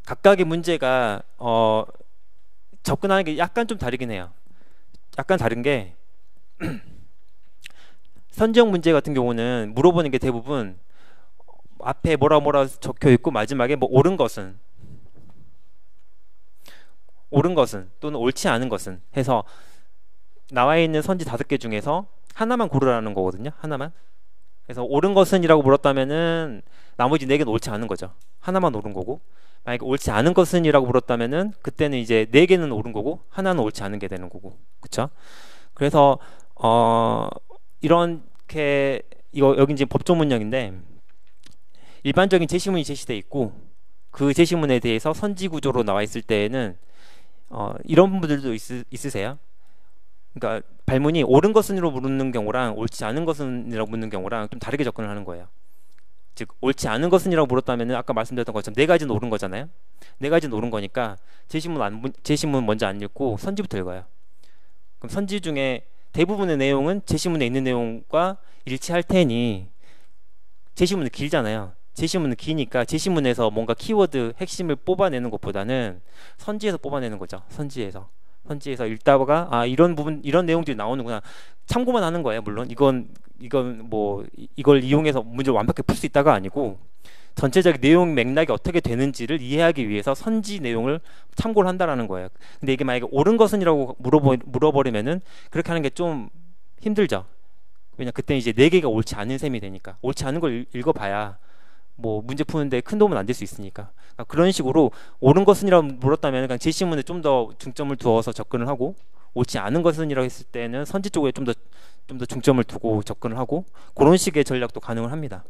각각의 문제가 접근하는 게 약간 좀 다르긴 해요. 약간 다른 게 선지형 문제 같은 경우는 물어보는 게 대부분 앞에 뭐라 적혀 있고 마지막에 뭐 옳은 것은 또는 옳지 않은 것은 해서 나와 있는 선지 5개 중에서 하나만 고르라는 거거든요. 하나만. 그래서 옳은 것은이라고 물었다면은 나머지 4개는 옳지 않은 거죠. 하나만 옳은 거고, 만약에 옳지 않은 것은이라고 물었다면은 그때는 이제 4개는 옳은 거고 하나는 옳지 않은 게 되는 거고, 그렇죠? 그래서 이렇게 여기 이제 법조 문형인데 일반적인 제시문이 제시돼 있고 그 제시문에 대해서 선지 구조로 나와 있을 때에는 이런 분들도 있으세요. 그러니까 발문이 옳은 것은으로 묻는 경우랑 옳지 않은 것은이라고 묻는 경우랑 좀 다르게 접근을 하는 거예요. 즉 옳지 않은 것은이라고 물었다면 아까 말씀드렸던 것처럼 4가지는 옳은 거잖아요. 4가지는 옳은 거니까 제시문 먼저 안 읽고 선지부터 읽어요. 그럼 선지 중에 대부분의 내용은 제시문에 있는 내용과 일치할 테니 제시문은 길잖아요. 제시문은 기니까 제시문에서 뭔가 키워드 핵심을 뽑아내는 것보다는 선지에서 뽑아내는 거죠. 선지에서 읽다가 이런 부분 이런 내용들이 나오는구나 참고만 하는 거예요. 물론 이건 뭐 이걸 이용해서 문제를 완벽히 풀 수 있다가 아니고 전체적인 내용 맥락이 어떻게 되는지를 이해하기 위해서 선지 내용을 참고를 한다라는 거예요. 근데 이게 만약에 옳은 것은이라고 물어버리면은 그렇게 하는 게 좀 힘들죠. 왜냐 그때 이제 4개가 옳지 않은 셈이 되니까 옳지 않은 걸 읽어봐야 뭐 문제 푸는데 큰 도움은 안 될 수 있으니까. 그러니까 그런 식으로 옳은 것은이라고 물었다면 그냥 제시문에 좀 더 중점을 두어서 접근을 하고 옳지 않은 것은이라고 했을 때는 선지 쪽에 좀 더 중점을 두고 접근을 하고 그런 식의 전략도 가능을 합니다.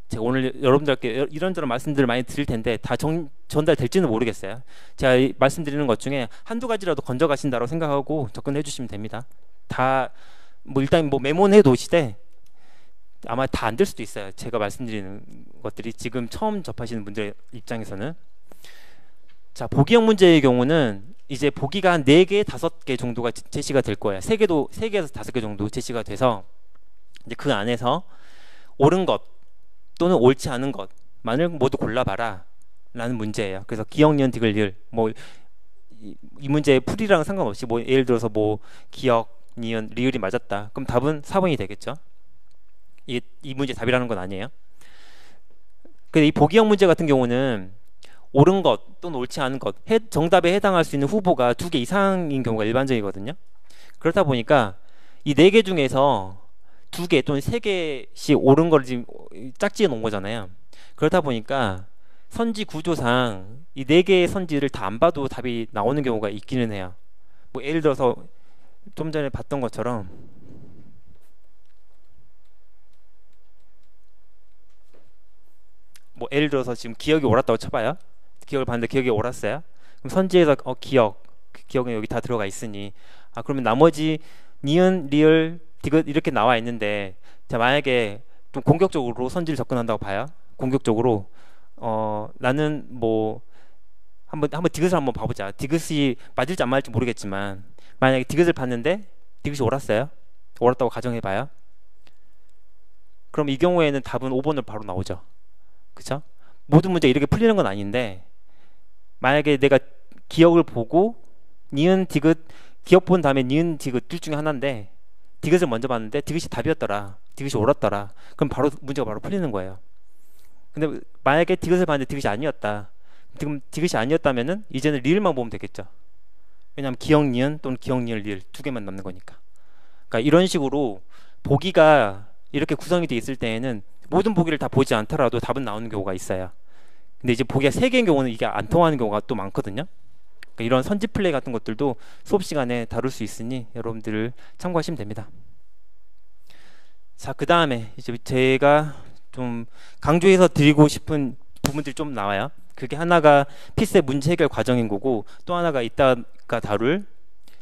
제가 오늘 여러분들께 이런저런 말씀들을 많이 드릴 텐데 다 전달될지는 모르겠어요. 제가 말씀드리는 것 중에 한두 가지라도 건져 가신다고 생각하고 접근해 주시면 됩니다. 다 뭐 일단 뭐 메모는 해 놓으시되 아마 다 안 될 수도 있어요. 제가 말씀드리는 것들이 지금 처음 접하시는 분들 입장에서는. 자, 보기형 문제의 경우는 이제 보기가 한 4개, 5개 정도가 제시가 될 거예요. 3개에서 5개 정도 제시가 돼서 이제 그 안에서 옳은 것 또는 옳지 않은 것만을 모두 골라봐라 라는 문제예요. 그래서 기역, 니은, 디귿, 리을 뭐 이 문제의 풀이랑 상관없이 뭐 예를 들어서 뭐 기역, 니은, 리을이 맞았다. 그럼 답은 4번이 되겠죠. 이 문제 답이라는 건 아니에요. 근데 이 보기형 문제 같은 경우는 옳은 것 또는 옳지 않은 것 정답에 해당할 수 있는 후보가 2개 이상인 경우가 일반적이거든요. 그렇다 보니까 이 4개 중에서 2개 또는 3개씩 옳은 걸 지금 짝지어 놓은 거잖아요. 그렇다 보니까 선지 구조상 이 4개의 선지를 다 안 봐도 답이 나오는 경우가 있기는 해요. 뭐 예를 들어서 좀 전에 봤던 것처럼 뭐 예를 들어서 지금 기억이 옳았다고 쳐봐요. 기억을 봤는데 기억이 옳았어요. 그럼 선지에서 기억은 여기 다 들어가 있으니 그러면 나머지 니은, 리을, 디귿 이렇게 나와 있는데 자 만약에 좀 공격적으로 선지를 접근한다고 봐요. 공격적으로 나는 뭐 한번 디귿을 한번 봐보자. 디귿이 맞을지 안 맞을지 모르겠지만 만약에 디귿을 봤는데 디귿이 옳았어요. 옳았다고 가정해봐요. 그럼 이 경우에는 답은 5번으로 바로 나오죠. 그쵸? 모든 문제 이렇게 풀리는 건 아닌데 만약에 내가 기억을 보고 니은, 디귿 기억 본 다음에 니은, 디귿 둘 중에 하나인데 디귿을 먼저 봤는데 디귿이 답이었더라. 디귿이 옳았더라. 그럼 바로 문제가 바로 풀리는 거예요. 근데 만약에 디귿을 봤는데 디귿이 아니었다. 지금 디귿이 아니었다면은 이제는 리을만 보면 되겠죠. 왜냐하면 기억, 니은 또는 기억, 니은, 리을 2개만 남는 거니까. 그러니까 이런 식으로 보기가 이렇게 구성이 돼 있을 때에는 모든 보기를 다 보지 않더라도 답은 나오는 경우가 있어요. 근데 이제 보기가 3개인 경우는 이게 안 통하는 경우가 또 많거든요. 그러니까 이런 선지 플레이 같은 것들도 수업 시간에 다룰 수 있으니 여러분들 참고하시면 됩니다. 자, 그 다음에 이제 제가 좀 강조해서 드리고 싶은 부분들이 좀 나와요. 그게 하나가 피셋 문제 해결 과정인 거고 또 하나가 이따가 다룰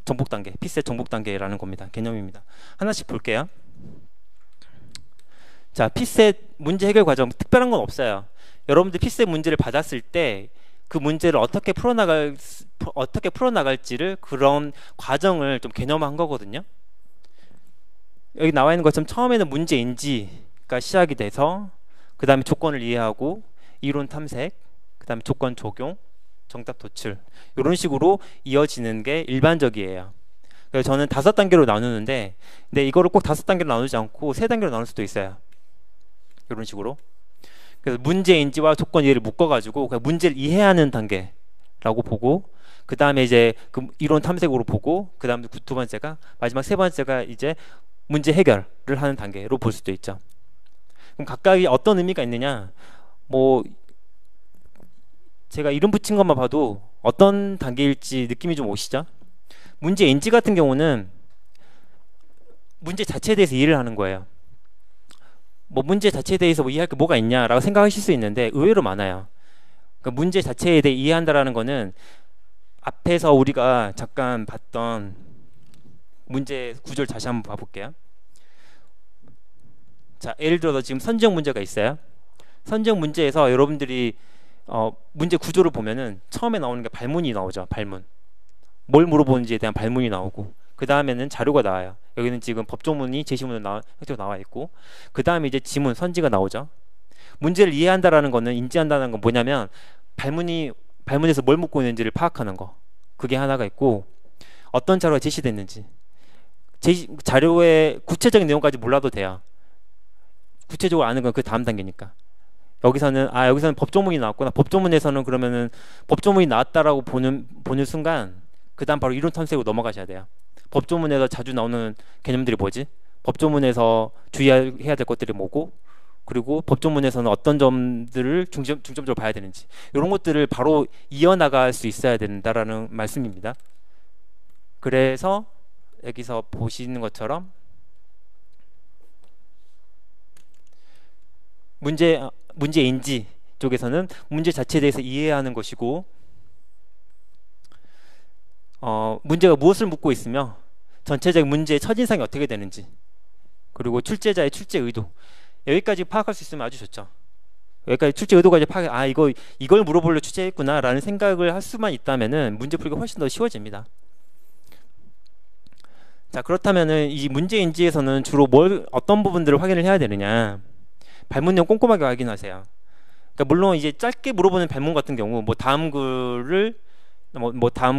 정복 단계, 피셋 정복 단계라는 겁니다. 개념입니다. 하나씩 볼게요. 자, 피셋 문제 해결 과정 특별한 건 없어요. 여러분들 피셋 문제를 받았을 때 그 문제를 어떻게 풀어나갈지를 그런 과정을 좀 개념화한 거거든요. 여기 나와 있는 것처럼 처음에는 문제 인지가 시작이 돼서 그 다음에 조건을 이해하고 이론 탐색, 그 다음에 조건 적용, 정답 도출. 이런 식으로 이어지는 게 일반적이에요. 그래서 저는 5단계로 나누는데, 근데 이거를 꼭 5단계로 나누지 않고 3단계로 나눌 수도 있어요. 이런 식으로. 그래서 문제인지와 조건 이해를 묶어가지고 그냥 문제를 이해하는 단계라고 보고, 그 다음에 이제 그 이론 탐색으로 보고, 그 다음에 두 번째가, 마지막 세 번째가 이제 문제 해결을 하는 단계로 볼 수도 있죠. 그럼 각각이 어떤 의미가 있느냐? 뭐 제가 이름 붙인 것만 봐도 어떤 단계일지 느낌이 좀 오시죠? 문제 인지 같은 경우는 문제 자체에 대해서 이해를 하는 거예요. 뭐 문제 자체에 대해서 뭐 이해할 게 뭐가 있냐라고 생각하실 수 있는데 의외로 많아요. 그러니까 문제 자체에 대해 이해한다라는 거는 앞에서 우리가 잠깐 봤던 문제 구조를 다시 한번 봐볼게요. 자, 예를 들어서 지금 선지형 문제가 있어요. 선지형 문제에서 여러분들이 문제 구조를 보면은 처음에 나오는 게 발문이 나오죠. 발문. 뭘 물어보는지에 대한 발문이 나오고, 그 다음에는 자료가 나와요. 여기는 지금 법조문이 제시문으로 형태로 나와 있고, 그 다음에 이제 지문, 선지가 나오죠. 문제를 이해한다라는 거는, 인지한다는 건 뭐냐면 발문에서 뭘 묻고 있는지를 파악하는 거. 그게 하나가 있고, 어떤 자료가 제시됐는지, 자료의 구체적인 내용까지 몰라도 돼요. 구체적으로 아는 건 그 다음 단계니까. 여기서는 법조문이 나왔구나. 법조문에서는 그러면은 법조문이 나왔다라고 보는 순간 그 다음 바로 이론 탐색으로 넘어가셔야 돼요. 법조문에서 자주 나오는 개념들이 뭐지? 법조문에서 주의해야 될 것들이 뭐고, 그리고 법조문에서는 어떤 점들을 중점적으로 봐야 되는지, 이런 것들을 바로 이어나갈 수 있어야 된다라는 말씀입니다. 그래서 여기서 보시는 것처럼 문제인지 쪽에서는 문제 자체에 대해서 이해하는 것이고, 문제가 무엇을 묻고 있으며 전체적인 문제의 첫인상이 어떻게 되는지, 그리고 출제자의 출제 의도, 여기까지 파악할 수 있으면 아주 좋죠. 여기까지 출제 의도까지 파악, 이걸 물어보려 출제했구나 라는 생각을 할 수만 있다면은 문제 풀기가 훨씬 더 쉬워집니다. 자, 그렇다면은 이 문제인지에서는 주로 어떤 부분들을 확인을 해야 되느냐? 발문 내용 꼼꼼하게 확인하세요. 그러니까 물론 이제 짧게 물어보는 발문 같은 경우, 다음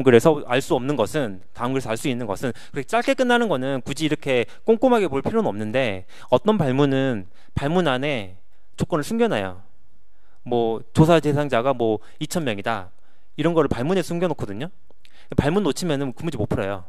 글에서 알 수 없는 것은, 다음 글에서 알 수 있는 것은, 그렇게 짧게 끝나는 거는 굳이 이렇게 꼼꼼하게 볼 필요는 없는데, 어떤 발문은 발문 안에 조건을 숨겨놔요. 조사 대상자가 2,000명이다. 이런 거를 발문에 숨겨놓거든요. 발문 놓치면은 그 문제 못 풀어요.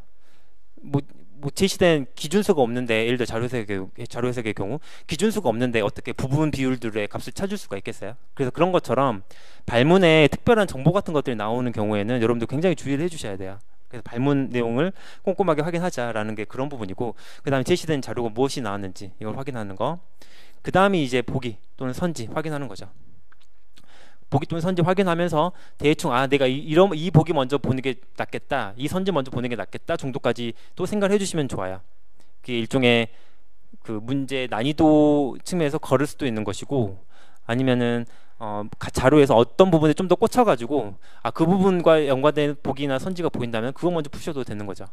제시된 기준수가 없는데, 예를 들어 자료해석의 경우 기준수가 없는데 어떻게 부분 비율들의 값을 찾을 수가 있겠어요? 그래서 그런 것처럼 발문에 특별한 정보 같은 것들이 나오는 경우에는 여러분들 굉장히 주의를 해주셔야 돼요. 그래서 발문 내용을 꼼꼼하게 확인하자라는 게 그런 부분이고, 그 다음에 제시된 자료가 무엇이 나왔는지 이걸 확인하는 거, 그 다음이 이제 보기 또는 선지 확인하는 거죠. 보기 또는 선지 확인하면서 대충 내가 이 보기 먼저 보는 게 낫겠다, 이 선지 먼저 보는 게 낫겠다 정도까지 또 생각을 해주시면 좋아요. 그게 일종의 그 문제 난이도 측면에서 걸을 수도 있는 것이고, 아니면은 자료에서 어떤 부분에 좀 더 꽂혀가지고 그 부분과 연관된 보기나 선지가 보인다면 그거 먼저 푸셔도 되는 거죠.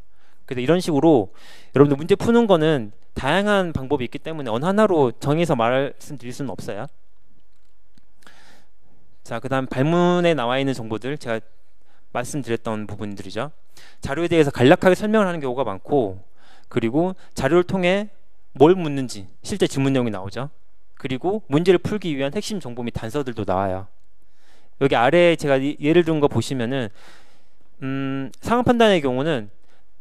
그래서 이런 식으로 여러분들 문제 푸는 거는 다양한 방법이 있기 때문에 어느 하나로 정해서 말씀드릴 수는 없어요. 자, 그 다음 발문에 나와 있는 정보들, 제가 말씀드렸던 부분들이죠. 자료에 대해서 간략하게 설명을 하는 경우가 많고, 그리고 자료를 통해 뭘 묻는지 실제 질문 내용이 나오죠. 그리고 문제를 풀기 위한 핵심 정보 및 단서들도 나와요. 여기 아래에 제가 예를 든 거 보시면은 상황 판단의 경우는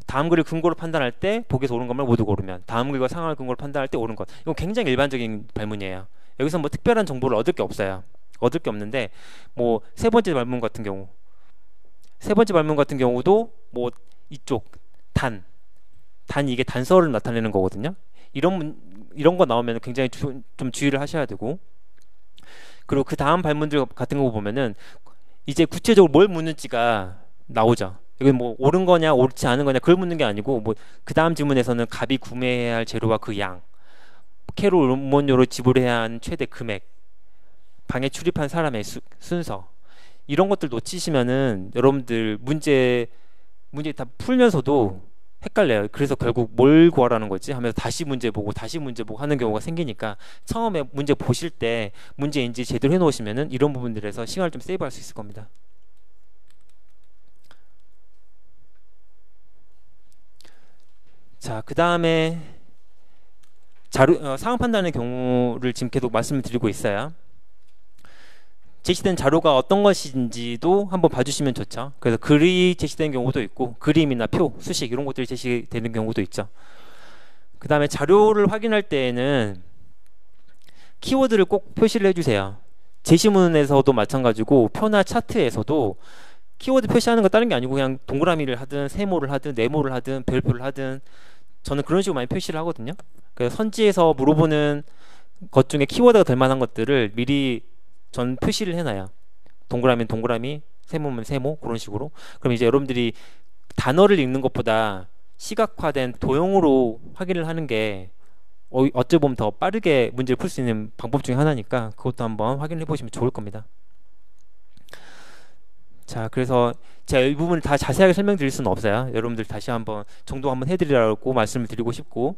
다음 글을 근거로 판단할 때 보기에서 옳은 것만 모두 고르면, 다음 글과 상황을 근거로 판단할 때 옳은 것, 이건 굉장히 일반적인 발문이에요. 여기서 특별한 정보를 얻을 게 없어요. 얻을 게 없는데, 세 번째 발문 같은 경우도 이쪽 단 이게 단서를 나타내는 거거든요. 이런 거 나오면 굉장히 좀 주의를 하셔야 되고, 그리고 그 다음 발문들 같은 거 보면은 이제 구체적으로 뭘 묻는지가 나오죠. 여기 옳은 거냐 옳지 않은 거냐 그걸 묻는 게 아니고, 그 다음 질문에서는 갑이 구매해야 할 재료와 그 양, 캐롤 음원료로 지불해야 하는 최대 금액, 방에 출입한 사람의 순서, 이런 것들 놓치시면은 여러분들 문제 다 풀면서도 헷갈려요. 그래서 결국 뭘 구하라는 거지 하면서 다시 문제 보고 하는 경우가 생기니까, 처음에 문제 보실 때 문제인지 제대로 해놓으시면은 이런 부분들에서 시간을 좀 세이브할 수 있을 겁니다. 자, 그 다음에 상황 판단의 경우를 지금 계속 말씀을 드리고 있어요. 제시된 자료가 어떤 것인지도 한번 봐주시면 좋죠. 그래서 글이 제시된 경우도 있고 그림이나 표, 수식 이런 것들이 제시되는 경우도 있죠. 그 다음에 자료를 확인할 때에는 키워드를 꼭 표시를 해주세요. 제시문에서도 마찬가지고 표나 차트에서도 키워드 표시하는 거 다른 게 아니고 그냥 동그라미를 하든 세모를 하든 네모를 하든 별표를 하든 저는 그런 식으로 많이 표시를 하거든요. 그래서 선지에서 물어보는 것 중에 키워드가 될 만한 것들을 미리 전 표시를 해놔요. 동그라미는 동그라미, 세모면 세모 그런 식으로. 그럼 이제 여러분들이 단어를 읽는 것보다 시각화된 도형으로 확인을 하는 게 어찌 보면 더 빠르게 문제를 풀 수 있는 방법 중에 하나니까 그것도 한번 확인해 보시면 좋을 겁니다. 자, 그래서 제가 이 부분을 다 자세하게 설명드릴 수는 없어요. 여러분들 다시 한번 정도 한번 해드리라고 말씀을 드리고 싶고,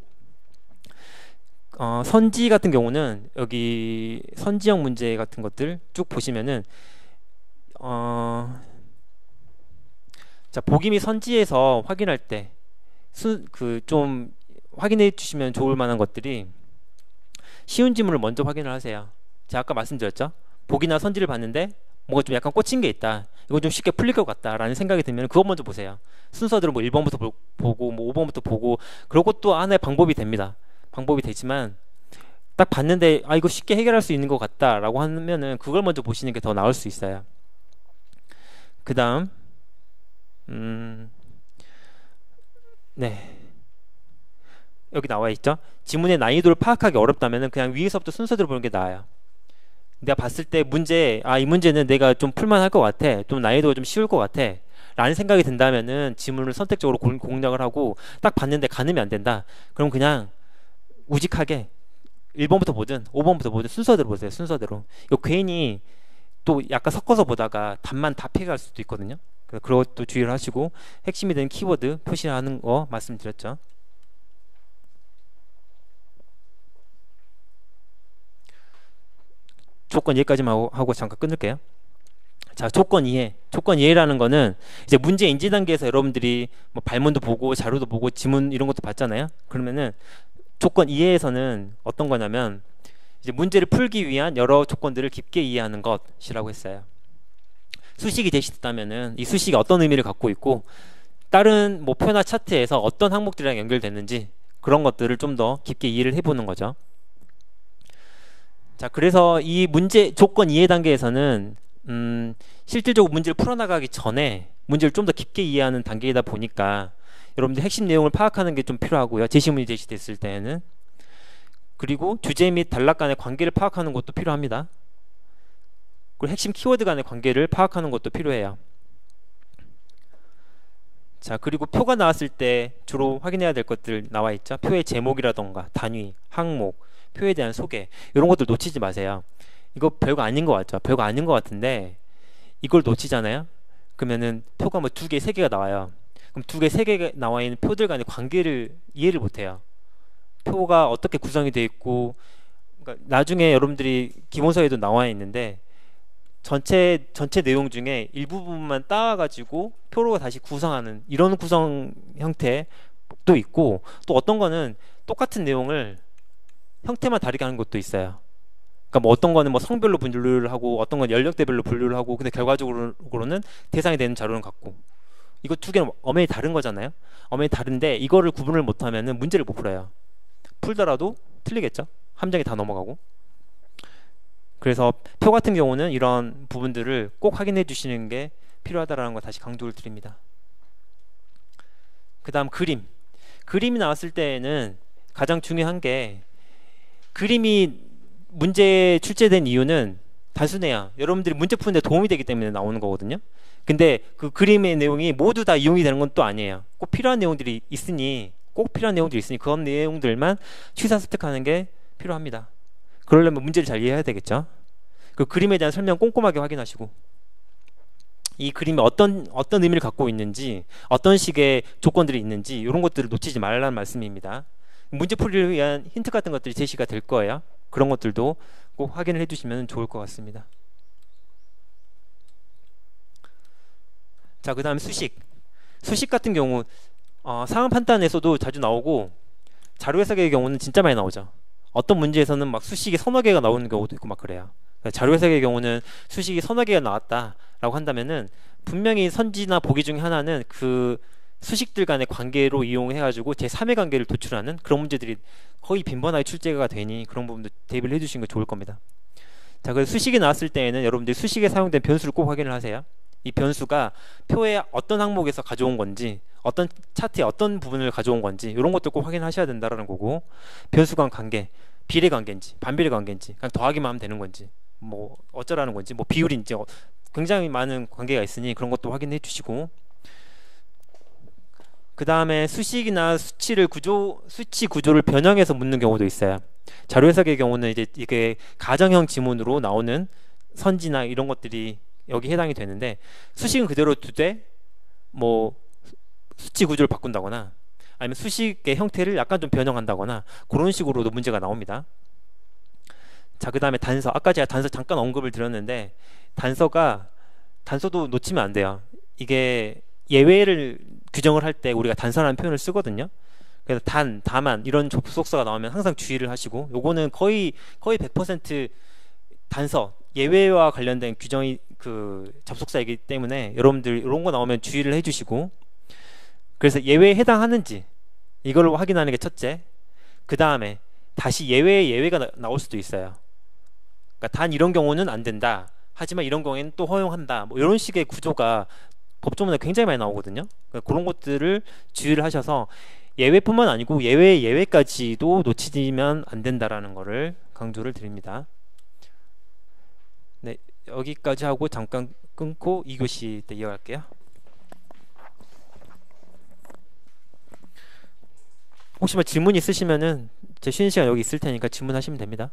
선지 같은 경우는 여기 선지형 문제 같은 것들 쭉 보시면은 자, 보기 및 선지에서 확인할 때 좀 확인해 주시면 좋을 만한 것들이 쉬운 지문을 먼저 확인을 하세요. 제가 아까 말씀드렸죠. 보기나 선지를 봤는데 뭔가 좀 약간 꽂힌 게 있다. 이거 좀 쉽게 풀릴 것 같다 라는 생각이 들면 그것 먼저 보세요. 순서대로 뭐 1번부터 보고 뭐 5번부터 보고 그런 것도 하나의 방법이 됩니다. 방법이 되지만 딱 봤는데 아 이거 쉽게 해결할 수 있는 것 같다 라고 하면은 그걸 먼저 보시는 게 더 나을 수 있어요. 그 다음 네, 여기 나와 있죠. 지문의 난이도를 파악하기 어렵다면 그냥 위에서부터 순서대로 보는 게 나아요. 내가 봤을 때 이 문제는 내가 좀 풀만할 것 같아, 좀 난이도가 좀 쉬울 것 같아 라는 생각이 든다면은 지문을 선택적으로 공략을 하고 딱 봤는데 가늠이 안 된다, 그럼 그냥 우직하게 1번부터 보든 5번부터 보든 순서대로 보세요. 순서대로. 이거 괜히 또 약간 섞어서 보다가 답만 다 피해갈 수도 있거든요. 그것도 주의를 하시고 핵심이 되는 키워드 표시하는 거 말씀드렸죠. 조건 이해까지만 하고 잠깐 끊을게요. 자, 조건 이해. 조건 이해라는 거는 이제 문제 인지 단계에서 여러분들이 뭐 발문도 보고 자료도 보고 지문 이런 것도 봤잖아요. 그러면은 조건 이해에서는 어떤 거냐면 이제 문제를 풀기 위한 여러 조건들을 깊게 이해하는 것이라고 했어요. 수식이 제시됐다면은 이 수식이 어떤 의미를 갖고 있고 다른 뭐 표나 차트에서 어떤 항목들이랑 연결됐는지 그런 것들을 좀 더 깊게 이해를 해보는 거죠. 자, 그래서 이 문제 조건 이해 단계에서는 실질적으로 문제를 풀어나가기 전에 문제를 좀 더 깊게 이해하는 단계이다 보니까 여러분들 핵심 내용을 파악하는 게 좀 필요하고요. 제시문이 제시됐을 때는. 그리고 주제 및 단락 간의 관계를 파악하는 것도 필요합니다. 그리고 핵심 키워드 간의 관계를 파악하는 것도 필요해요. 자, 그리고 표가 나왔을 때 주로 확인해야 될 것들 나와 있죠. 표의 제목이라던가 단위, 항목, 표에 대한 소개 이런 것들 놓치지 마세요. 이거 별거 아닌 것 같죠? 별거 아닌 것 같은데 이걸 놓치잖아요. 그러면은 표가 뭐 2개, 3개가 나와요. 그럼 2개, 3개 나와 있는 표들 간의 관계를 이해를 못해요. 표가 어떻게 구성이 되어 있고, 그러니까 나중에 여러분들이 기본서에도 나와 있는데 전체 내용 중에 일부분만 따와가지고 표로 다시 구성하는 이런 구성 형태도 있고, 또 어떤 거는 똑같은 내용을 형태만 다르게 하는 것도 있어요. 그러니까 뭐 어떤 거는 뭐 성별로 분류를 하고 어떤 건 연령대별로 분류를 하고, 근데 결과적으로는 대상이 되는 자료는 같고, 이거 2개는 엄연히 다른 거잖아요. 엄연히 다른데 이거를 구분을 못하면은 문제를 못 풀어요. 풀더라도 틀리겠죠. 함정이 다 넘어가고. 그래서 표 같은 경우는 이런 부분들을 꼭 확인해 주시는 게 필요하다라는 거 다시 강조를 드립니다. 그 다음 그림이 나왔을 때에는 가장 중요한 게, 그림이 문제에 출제된 이유는 단순해요. 여러분들이 문제 푸는데 도움이 되기 때문에 나오는 거거든요. 근데 그 그림의 내용이 모두 다 이용이 되는 건 또 아니에요. 꼭 필요한 내용들이 있으니 그런 내용들만 취사 습득하는 게 필요합니다. 그러려면 문제를 잘 이해해야 되겠죠. 그 그림에 대한 설명 꼼꼼하게 확인하시고, 이 그림이 어떤 의미를 갖고 있는지, 어떤 식의 조건들이 있는지 이런 것들을 놓치지 말라는 말씀입니다. 문제 풀이를 위한 힌트 같은 것들이 제시가 될 거예요. 그런 것들도 꼭 확인을 해두시면 좋을 것 같습니다. 자, 그 다음 수식 같은 경우 상황 판단에서도 자주 나오고 자료 해석의 경우는 진짜 많이 나오죠. 어떤 문제에서는 막 수식이 서너 개가 나오는 경우도 있고 막 그래요. 그러니까 자료 해석의 경우는 수식이 서너 개가 나왔다라고 한다면은 분명히 선지나 보기 중에 하나는 그 수식들 간의 관계로 이용해가지고 제3의 관계를 도출하는 그런 문제들이 거의 빈번하게 출제가 되니 그런 부분도 대비를 해주시는 게 좋을 겁니다. 자, 그래서 수식이 나왔을 때에는 여러분들이 수식에 사용된 변수를 꼭 확인을 하세요. 이 변수가 표의 어떤 항목에서 가져온 건지, 어떤 차트의 어떤 부분을 가져온 건지 이런 것도 꼭 확인하셔야 된다는 거고, 변수 간 관계, 비례 관계인지 반비례 관계인지 그냥 더하기만 하면 되는 건지 뭐 어쩌라는 건지 뭐 비율인지 굉장히 많은 관계가 있으니 그런 것도 확인해 주시고, 그 다음에 수식이나 수치 구조를 변형해서 묻는 경우도 있어요. 자료 해석의 경우는 이제 이게 가정형 지문으로 나오는 선지나 이런 것들이 여기 해당이 되는데, 수식은 그대로 두되 뭐 수치 구조를 바꾼다거나 아니면 수식의 형태를 약간 좀 변형한다거나 그런 식으로도 문제가 나옵니다. 자, 그 다음에 단서. 아까 제가 단서 잠깐 언급을 드렸는데, 단서도 놓치면 안 돼요. 이게 예외를 규정을 할 때 우리가 단서라는 표현을 쓰거든요. 그래서 다만 이런 접속사가 나오면 항상 주의를 하시고, 요거는 거의 100% 단서, 예외와 관련된 규정이 그 접속사이기 때문에 여러분들 이런 거 나오면 주의를 해주시고, 그래서 예외에 해당하는지 이걸 확인하는 게 첫째. 그 다음에 다시 예외가 나올 수도 있어요. 그러니까 단 이런 경우는 안 된다, 하지만 이런 경우에는 또 허용한다, 뭐 이런 식의 구조가 법조문에 굉장히 많이 나오거든요. 그러니까 그런 것들을 주의를 하셔서 예외뿐만 아니고 예외의 예외까지도 놓치면 안 된다라는 거를 강조를 드립니다. 네, 여기까지 하고 잠깐 끊고 2교시 때 이어갈게요. 혹시 뭐 질문 있으시면은 제 쉬는 시간 여기 있을 테니까 질문하시면 됩니다.